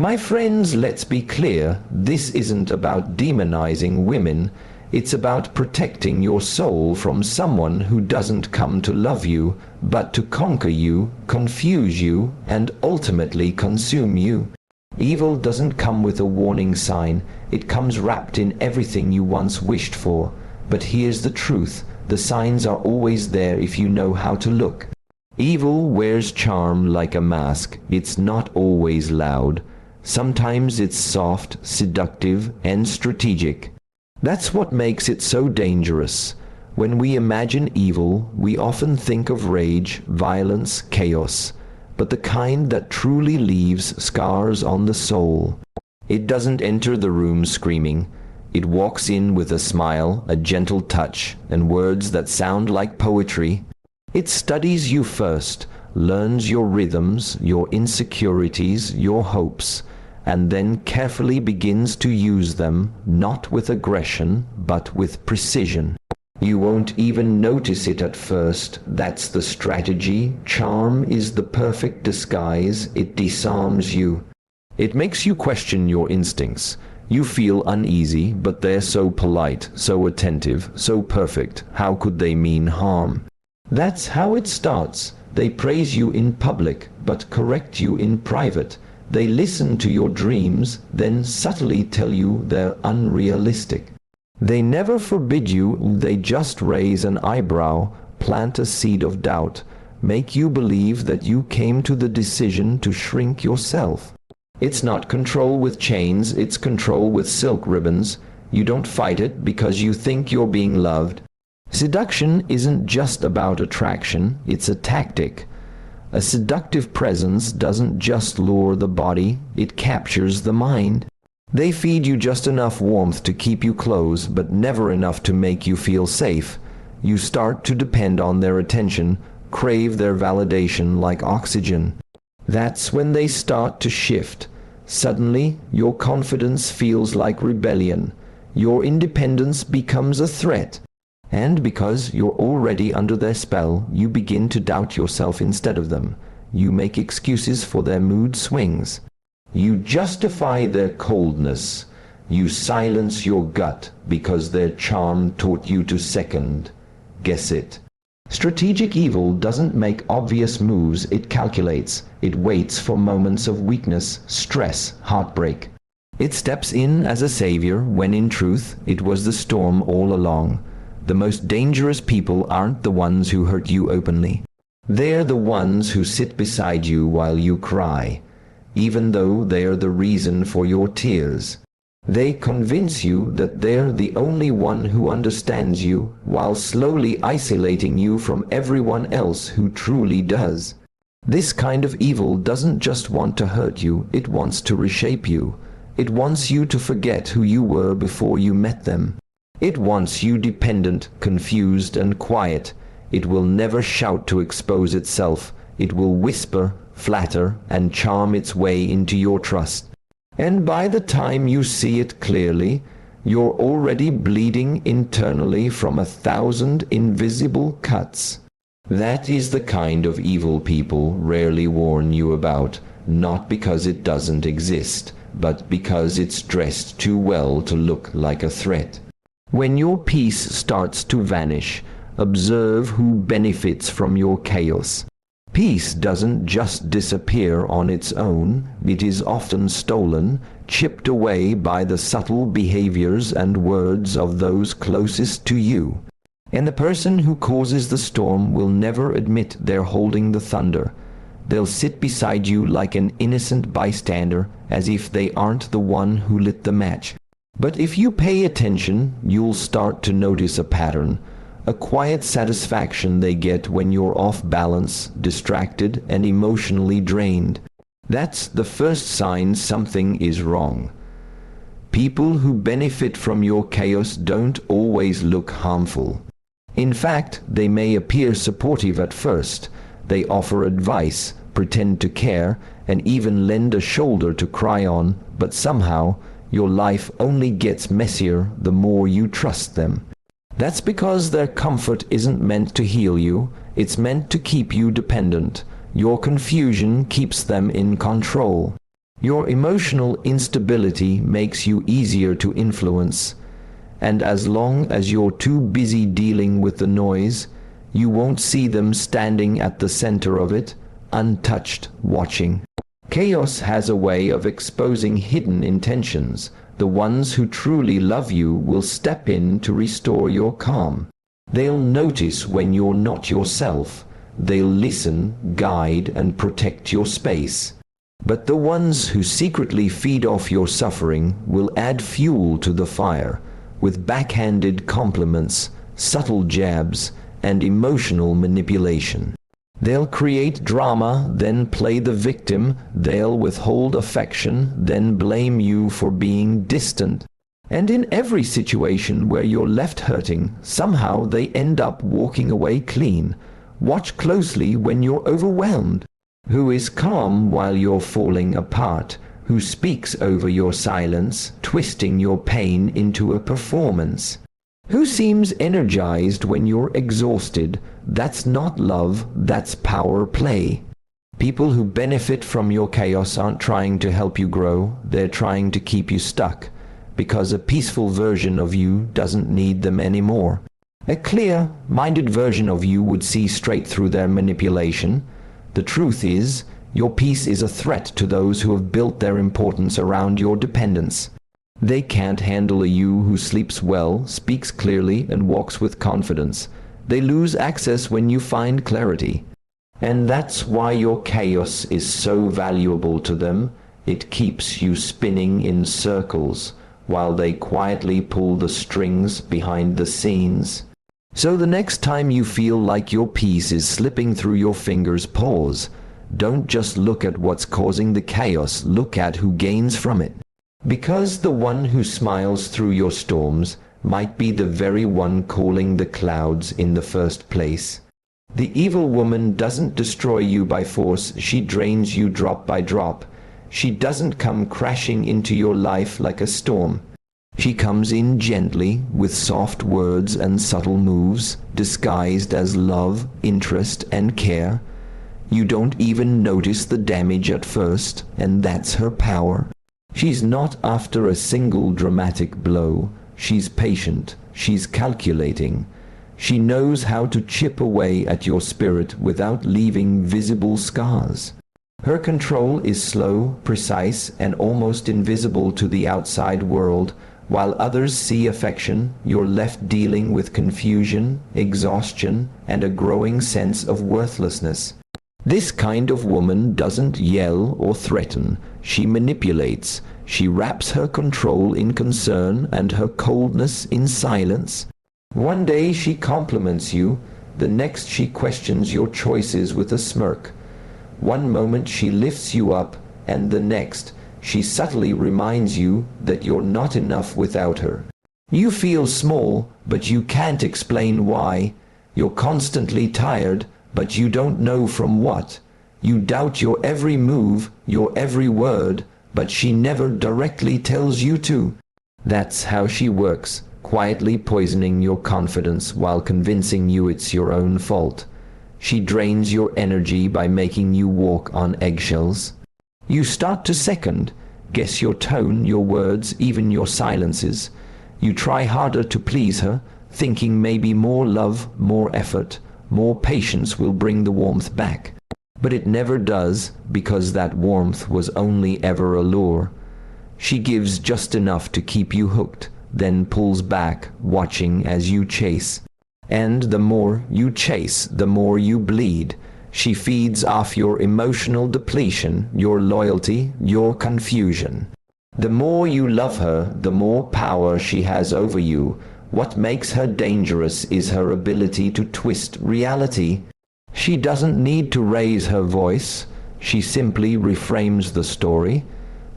My friends, let's be clear, this isn't about demonizing women. It's about protecting your soul from someone who doesn't come to love you, but to conquer you, confuse you, and ultimately consume you. Evil doesn't come with a warning sign. It comes wrapped in everything you once wished for. But here's the truth. The signs are always there if you know how to look. Evil wears charm like a mask. It's not always loud. Sometimes it's soft, seductive, and strategic. That's what makes it so dangerous. When we imagine evil, we often think of rage, violence, chaos, but the kind that truly leaves scars on the soul. It doesn't enter the room screaming. It walks in with a smile, a gentle touch, and words that sound like poetry. It studies you first, learns your rhythms, your insecurities, your hopes, and then carefully begins to use them, not with aggression, but with precision. You won't even notice it at first. That's the strategy. Charm is the perfect disguise. It disarms you. It makes you question your instincts. You feel uneasy, but they're so polite, so attentive, so perfect. How could they mean harm? That's how it starts. They praise you in public, but correct you in private. They listen to your dreams, then subtly tell you they're unrealistic. They never forbid you, they just raise an eyebrow, plant a seed of doubt, make you believe that you came to the decision to shrink yourself. It's not control with chains, it's control with silk ribbons. You don't fight it because you think you're being loved. Seduction isn't just about attraction, it's a tactic. A seductive presence doesn't just lure the body, it captures the mind. They feed you just enough warmth to keep you close, but never enough to make you feel safe. You start to depend on their attention, crave their validation like oxygen. That's when they start to shift. Suddenly, your confidence feels like rebellion. Your independence becomes a threat. And because you're already under their spell, you begin to doubt yourself instead of them. You make excuses for their mood swings. You justify their coldness. You silence your gut because their charm taught you to second. Guess it. Strategic evil doesn't make obvious moves, it calculates. It waits for moments of weakness, stress, heartbreak. It steps in as a savior when in truth it was the storm all along. The most dangerous people aren't the ones who hurt you openly. They're the ones who sit beside you while you cry, even though they're the reason for your tears. They convince you that they're the only one who understands you, while slowly isolating you from everyone else who truly does. This kind of evil doesn't just want to hurt you, it wants to reshape you. It wants you to forget who you were before you met them. It wants you dependent, confused, and quiet. It will never shout to expose itself. It will whisper, flatter, and charm its way into your trust. And by the time you see it clearly, you're already bleeding internally from 1,000 invisible cuts. That is the kind of evil people rarely warn you about, not because it doesn't exist, but because it's dressed too well to look like a threat. When your peace starts to vanish, observe who benefits from your chaos. Peace doesn't just disappear on its own. It is often stolen, chipped away by the subtle behaviors and words of those closest to you. And the person who causes the storm will never admit they're holding the thunder. They'll sit beside you like an innocent bystander, as if they aren't the one who lit the match. But if you pay attention, you'll start to notice a pattern, a quiet satisfaction they get when you're off balance, distracted, and emotionally drained. That's the first sign something is wrong. People who benefit from your chaos don't always look harmful. In fact, they may appear supportive at first. They offer advice, pretend to care, and even lend a shoulder to cry on, but somehow, your life only gets messier the more you trust them. That's because their comfort isn't meant to heal you, it's meant to keep you dependent. Your confusion keeps them in control. Your emotional instability makes you easier to influence, and as long as you're too busy dealing with the noise, you won't see them standing at the center of it, untouched, watching. Chaos has a way of exposing hidden intentions. The ones who truly love you will step in to restore your calm. They'll notice when you're not yourself. They'll listen, guide, and protect your space. But the ones who secretly feed off your suffering will add fuel to the fire, with backhanded compliments, subtle jabs, and emotional manipulation. They'll create drama, then play the victim. They'll withhold affection, then blame you for being distant. And in every situation where you're left hurting, somehow they end up walking away clean. Watch closely when you're overwhelmed. Who is calm while you're falling apart? Who speaks over your silence, twisting your pain into a performance? Who seems energized when you're exhausted? That's not love, that's power play. People who benefit from your chaos aren't trying to help you grow, they're trying to keep you stuck, because a peaceful version of you doesn't need them anymore. A clear-minded version of you would see straight through their manipulation. The truth is, your peace is a threat to those who have built their importance around your dependence. They can't handle a you who sleeps well, speaks clearly, and walks with confidence. They lose access when you find clarity. And that's why your chaos is so valuable to them. It keeps you spinning in circles, while they quietly pull the strings behind the scenes. So the next time you feel like your peace is slipping through your fingers, pause. Don't just look at what's causing the chaos, look at who gains from it. Because the one who smiles through your storms might be the very one calling the clouds in the first place. The evil woman doesn't destroy you by force, she drains you drop by drop. She doesn't come crashing into your life like a storm. She comes in gently, with soft words and subtle moves, disguised as love, interest, and care. You don't even notice the damage at first, and that's her power. She's not after a single dramatic blow. She's patient. She's calculating. She knows how to chip away at your spirit without leaving visible scars. Her control is slow, precise, and almost invisible to the outside world. While others see affection, you're left dealing with confusion, exhaustion, and a growing sense of worthlessness. This kind of woman doesn't yell or threaten. She manipulates. She wraps her control in concern and her coldness in silence. One day she compliments you, the next she questions your choices with a smirk. One moment she lifts you up, and the next she subtly reminds you that you're not enough without her. You feel small, but you can't explain why. You're constantly tired, but you don't know from what. You doubt your every move, your every word, but she never directly tells you to. That's how she works, quietly poisoning your confidence while convincing you it's your own fault. She drains your energy by making you walk on eggshells. You start to second, guess your tone, your words, even your silences. You try harder to please her, thinking maybe more love, more effort, more patience will bring the warmth back. But it never does, because that warmth was only ever a lure. She gives just enough to keep you hooked, then pulls back, watching as you chase. And the more you chase, the more you bleed. She feeds off your emotional depletion, your loyalty, your confusion. The more you love her, the more power she has over you. What makes her dangerous is her ability to twist reality. She doesn't need to raise her voice. She simply reframes the story.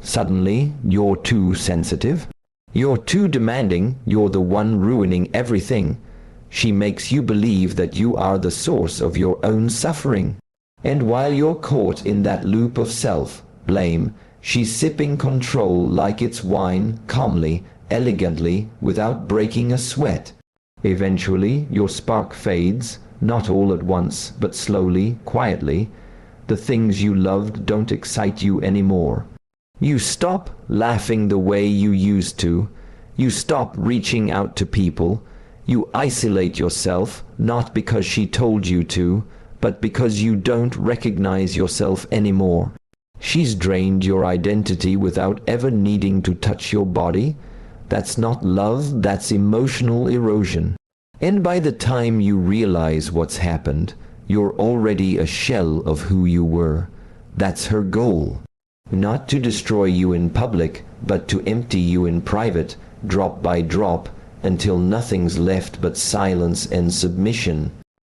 Suddenly, you're too sensitive. You're too demanding. You're the one ruining everything. She makes you believe that you are the source of your own suffering. And while you're caught in that loop of self-blame, she's sipping control like it's wine, calmly, elegantly, without breaking a sweat. Eventually, your spark fades, not all at once, but slowly, quietly. The things you loved don't excite you anymore. You stop laughing the way you used to. You stop reaching out to people. You isolate yourself, not because she told you to, but because you don't recognize yourself anymore. She's drained your identity without ever needing to touch your body. That's not love, that's emotional erosion. And by the time you realize what's happened, you're already a shell of who you were. That's her goal. Not to destroy you in public, but to empty you in private, drop by drop, until nothing's left but silence and submission.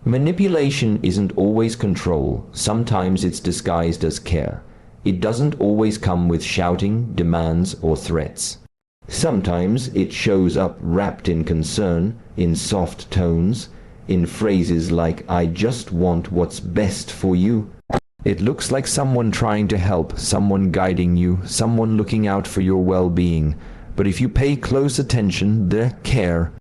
Manipulation isn't always control. Sometimes it's disguised as care. It doesn't always come with shouting, demands, or threats. Sometimes it shows up wrapped in concern, in soft tones, in phrases like, "I just want what's best for you." It looks like someone trying to help, someone guiding you, someone looking out for your well-being. But if you pay close attention, their care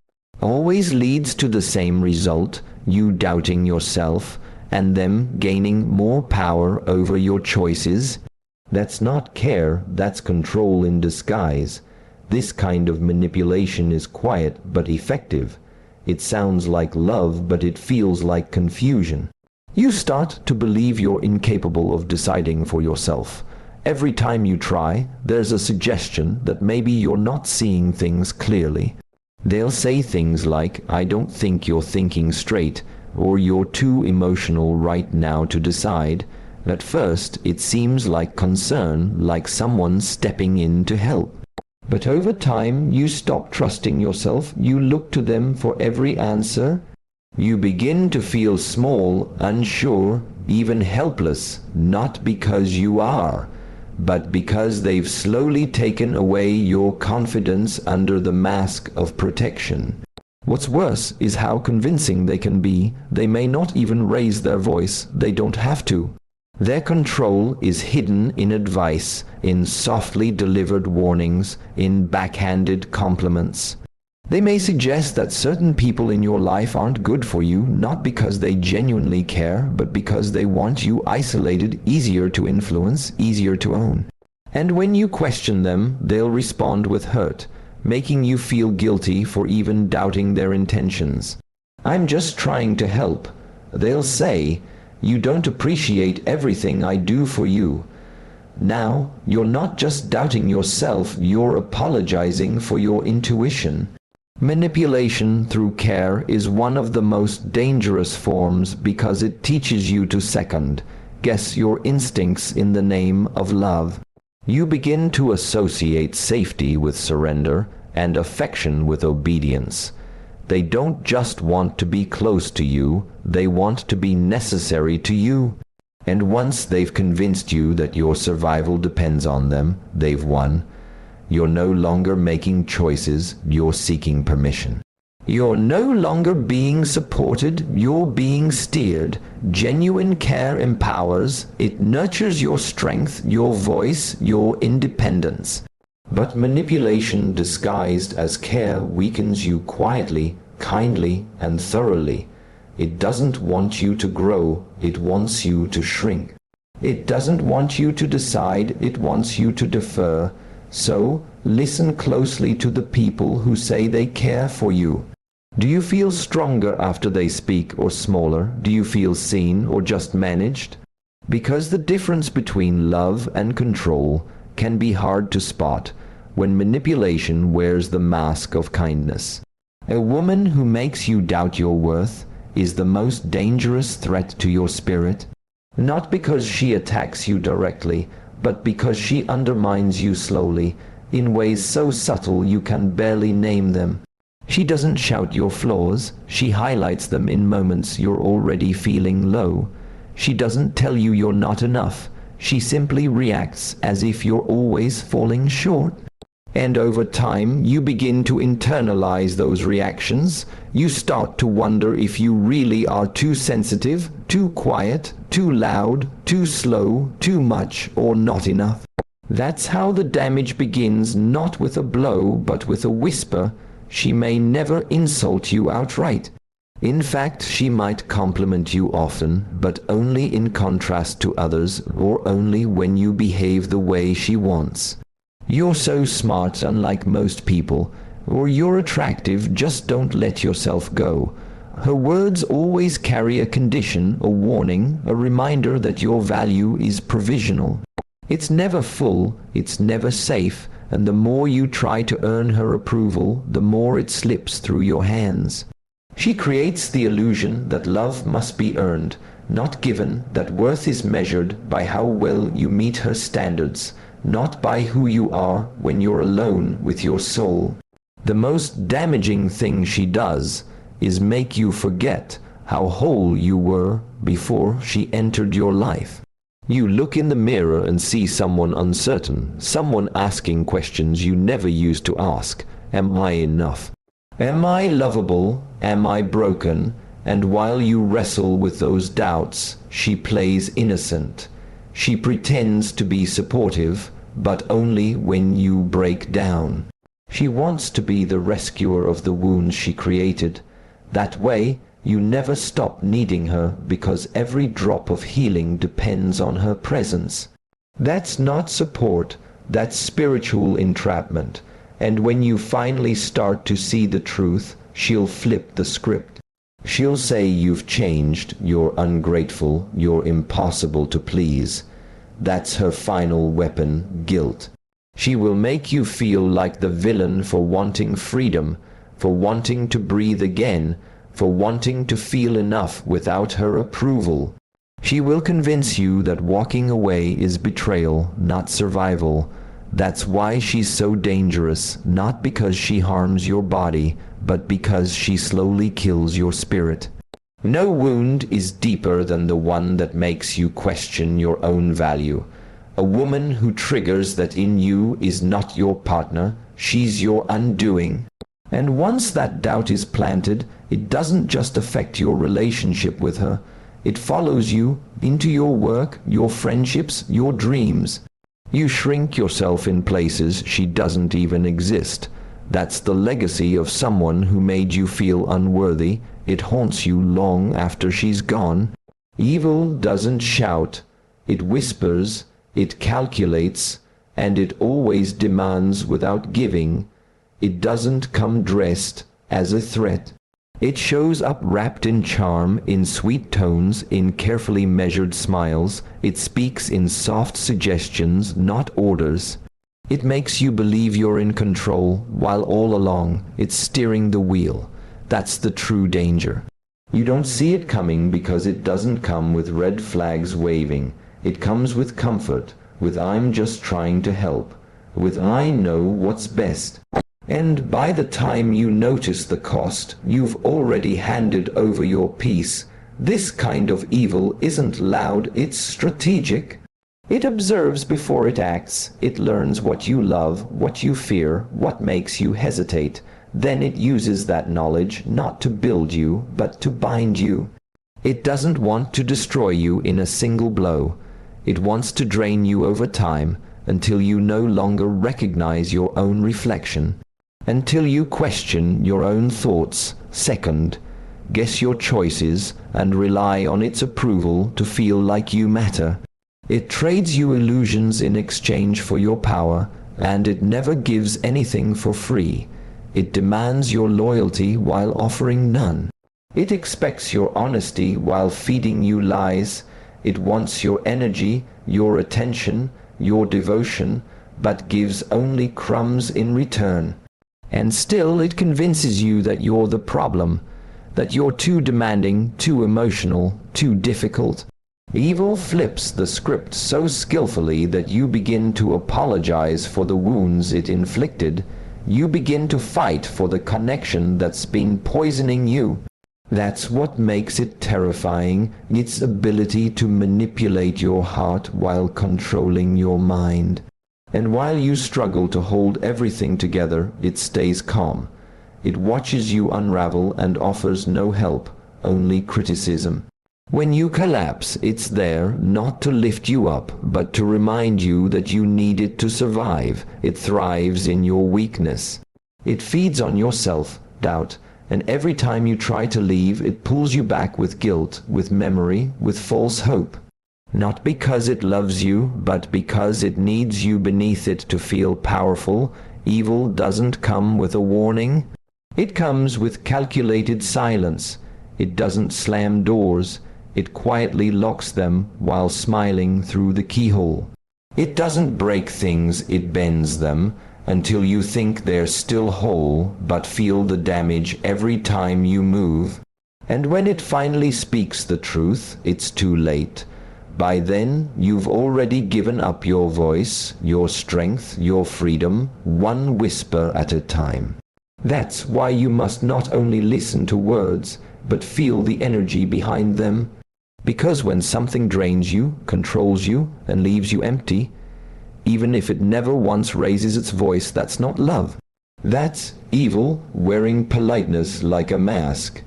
always leads to the same result, you doubting yourself, and them gaining more power over your choices. That's not care, that's control in disguise. This kind of manipulation is quiet but effective. It sounds like love, but it feels like confusion. You start to believe you're incapable of deciding for yourself. Every time you try, there's a suggestion that maybe you're not seeing things clearly. They'll say things like, "I don't think you're thinking straight," or "You're too emotional right now to decide." At first, it seems like concern, like someone stepping in to help. But over time, you stop trusting yourself. You look to them for every answer. You begin to feel small, unsure, even helpless, not because you are, but because they've slowly taken away your confidence under the mask of protection. What's worse is how convincing they can be. They may not even raise their voice. They don't have to. Their control is hidden in advice, in softly delivered warnings, in backhanded compliments. They may suggest that certain people in your life aren't good for you, not because they genuinely care, but because they want you isolated, easier to influence, easier to own. And when you question them, they'll respond with hurt, making you feel guilty for even doubting their intentions. "I'm just trying to help," they'll say. "You don't appreciate everything I do for you." Now, you're not just doubting yourself, you're apologizing for your intuition. Manipulation through care is one of the most dangerous forms because it teaches you to second-guess your instincts in the name of love. You begin to associate safety with surrender and affection with obedience. They don't just want to be close to you, they want to be necessary to you. And once they've convinced you that your survival depends on them, they've won. You're no longer making choices, you're seeking permission. You're no longer being supported, you're being steered. Genuine care empowers, it nurtures your strength, your voice, your independence. But manipulation disguised as care weakens you quietly, kindly, and thoroughly. It doesn't want you to grow, it wants you to shrink. It doesn't want you to decide, it wants you to defer. So, listen closely to the people who say they care for you. Do you feel stronger after they speak or smaller? Do you feel seen or just managed? Because the difference between love and control can be hard to spot when manipulation wears the mask of kindness. A woman who makes you doubt your worth is the most dangerous threat to your spirit, not because she attacks you directly, but because she undermines you slowly, in ways so subtle you can barely name them. She doesn't shout your flaws, she highlights them in moments you're already feeling low. She doesn't tell you you're not enough, she simply reacts as if you're always falling short. And over time, you begin to internalize those reactions. You start to wonder if you really are too sensitive, too quiet, too loud, too slow, too much, or not enough. That's how the damage begins, not with a blow, but with a whisper. She may never insult you outright, In fact, she might compliment you often, but only in contrast to others, or only when you behave the way she wants. You're so smart, unlike most people, or you're attractive, just don't let yourself go. Her words always carry a condition, a warning, a reminder that your value is provisional. It's never full, it's never safe, and the more you try to earn her approval, the more it slips through your hands. She creates the illusion that love must be earned, not given, that worth is measured by how well you meet her standards, not by who you are when you're alone with your soul. The most damaging thing she does is make you forget how whole you were before she entered your life. You look in the mirror and see someone uncertain, someone asking questions you never used to ask. Am I enough? Am I lovable? Am I broken? And while you wrestle with those doubts, she plays innocent. She pretends to be supportive, but only when you break down. She wants to be the rescuer of the wounds she created. That way, you never stop needing her, because every drop of healing depends on her presence. That's not support, that's spiritual entrapment. And when you finally start to see the truth, she'll flip the script. She'll say you've changed, you're ungrateful, you're impossible to please. That's her final weapon, guilt. She will make you feel like the villain for wanting freedom, for wanting to breathe again, for wanting to feel enough without her approval. She will convince you that walking away is betrayal, not survival. That's why she's so dangerous, not because she harms your body, but because she slowly kills your spirit. No wound is deeper than the one that makes you question your own value. A woman who triggers that in you is not your partner, she's your undoing. And once that doubt is planted, it doesn't just affect your relationship with her. It follows you into your work, your friendships, your dreams. You shrink yourself in places she doesn't even exist. That's the legacy of someone who made you feel unworthy. It haunts you long after she's gone. Evil doesn't shout. It whispers, it calculates, and it always demands without giving. It doesn't come dressed as a threat. It shows up wrapped in charm, in sweet tones, in carefully measured smiles. It speaks in soft suggestions, not orders. It makes you believe you're in control, while all along it's steering the wheel. That's the true danger. You don't see it coming because it doesn't come with red flags waving. It comes with comfort, with I'm just trying to help, with I know what's best. And by the time you notice the cost, you've already handed over your peace. This kind of evil isn't loud, it's strategic. It observes before it acts. It learns what you love, what you fear, what makes you hesitate. Then it uses that knowledge not to build you, but to bind you. It doesn't want to destroy you in a single blow. It wants to drain you over time, until you no longer recognize your own reflection. Until you question your own thoughts, second, guess your choices, and rely on its approval to feel like you matter. It trades you illusions in exchange for your power, and it never gives anything for free. It demands your loyalty while offering none. It expects your honesty while feeding you lies. It wants your energy, your attention, your devotion, but gives only crumbs in return. And still it convinces you that you're the problem, that you're too demanding, too emotional, too difficult. Evil flips the script so skillfully that you begin to apologize for the wounds it inflicted. You begin to fight for the connection that's been poisoning you. That's what makes it terrifying, its ability to manipulate your heart while controlling your mind. And while you struggle to hold everything together, it stays calm. It watches you unravel and offers no help, only criticism. When you collapse, it's there not to lift you up, but to remind you that you need it to survive. It thrives in your weakness. It feeds on your self-doubt, And every time you try to leave, it pulls you back with guilt, with memory, with false hope. Not because it loves you, but because it needs you beneath it to feel powerful. Evil doesn't come with a warning. It comes with calculated silence. It doesn't slam doors. It quietly locks them while smiling through the keyhole. It doesn't break things, it bends them until you think they're still whole, but feel the damage every time you move. And when it finally speaks the truth, it's too late. By then, you've already given up your voice, your strength, your freedom, one whisper at a time. That's why you must not only listen to words, but feel the energy behind them. Because when something drains you, controls you, and leaves you empty, even if it never once raises its voice, that's not love. That's evil wearing politeness like a mask.